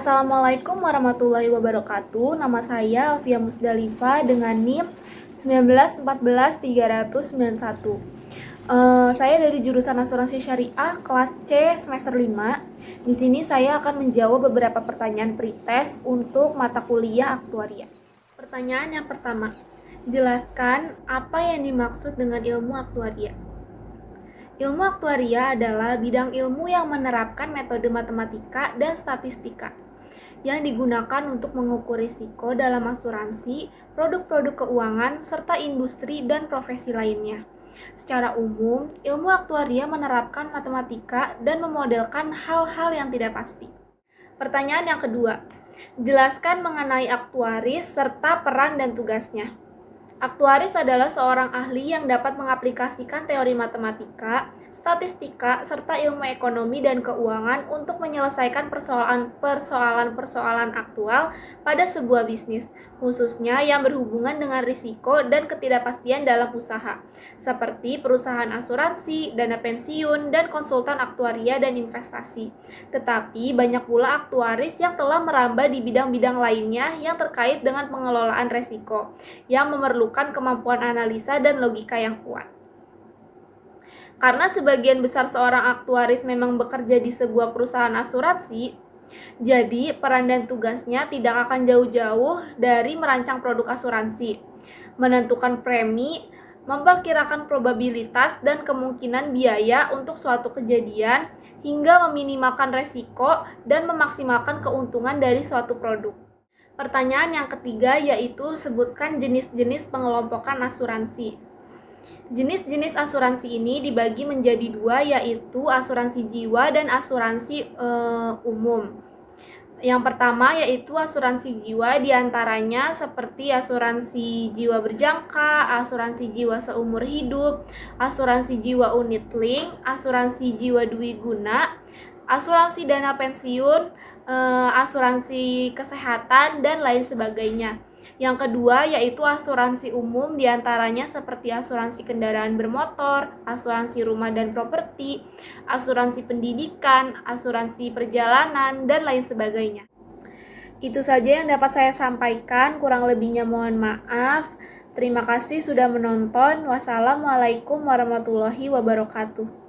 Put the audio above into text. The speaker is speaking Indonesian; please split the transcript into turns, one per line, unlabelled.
Assalamualaikum warahmatullahi wabarakatuh. Nama saya Alfia Musdalifa dengan NIM 1914391. Saya dari jurusan Asuransi Syariah kelas C semester 5. Di sini saya akan menjawab beberapa pertanyaan pretest untuk mata kuliah aktuaria. Pertanyaan yang pertama, jelaskan apa yang dimaksud dengan ilmu aktuaria. Ilmu aktuaria adalah bidang ilmu yang menerapkan metode matematika dan statistika yang digunakan untuk mengukur risiko dalam asuransi, produk-produk keuangan, serta industri dan profesi lainnya. Secara umum, ilmu aktuaria menerapkan matematika dan memodelkan hal-hal yang tidak pasti. Pertanyaan yang kedua, jelaskan mengenai aktuaris serta peran dan tugasnya. Aktuaris adalah seorang ahli yang dapat mengaplikasikan teori matematika, statistika, serta ilmu ekonomi dan keuangan untuk menyelesaikan persoalan-persoalan aktual pada sebuah bisnis, khususnya yang berhubungan dengan risiko dan ketidakpastian dalam usaha, seperti perusahaan asuransi, dana pensiun, dan konsultan aktuaria dan investasi. Tetapi banyak pula aktuaris yang telah merambah di bidang-bidang lainnya yang terkait dengan pengelolaan risiko, yang memerlukan kemampuan analisa dan logika yang kuat. Karena sebagian besar seorang aktuaris memang bekerja di sebuah perusahaan asuransi, jadi peran dan tugasnya tidak akan jauh-jauh dari merancang produk asuransi, menentukan premi, memperkirakan probabilitas dan kemungkinan biaya untuk suatu kejadian, hingga meminimalkan resiko dan memaksimalkan keuntungan dari suatu produk. Pertanyaan yang ketiga yaitu sebutkan jenis-jenis pengelompokan asuransi. Jenis-jenis asuransi ini dibagi menjadi dua, yaitu asuransi jiwa dan asuransi umum. Yang pertama yaitu asuransi jiwa, diantaranya seperti asuransi jiwa berjangka, asuransi jiwa seumur hidup, asuransi jiwa unit link, asuransi jiwa dwiguna, asuransi dana pensiun, asuransi kesehatan, dan lain sebagainya. Yang kedua yaitu asuransi umum, diantaranya seperti asuransi kendaraan bermotor, asuransi rumah dan properti, asuransi pendidikan, asuransi perjalanan, dan lain sebagainya. Itu saja yang dapat saya sampaikan, kurang lebihnya mohon maaf. Terima kasih sudah menonton. Wassalamualaikum warahmatullahi wabarakatuh.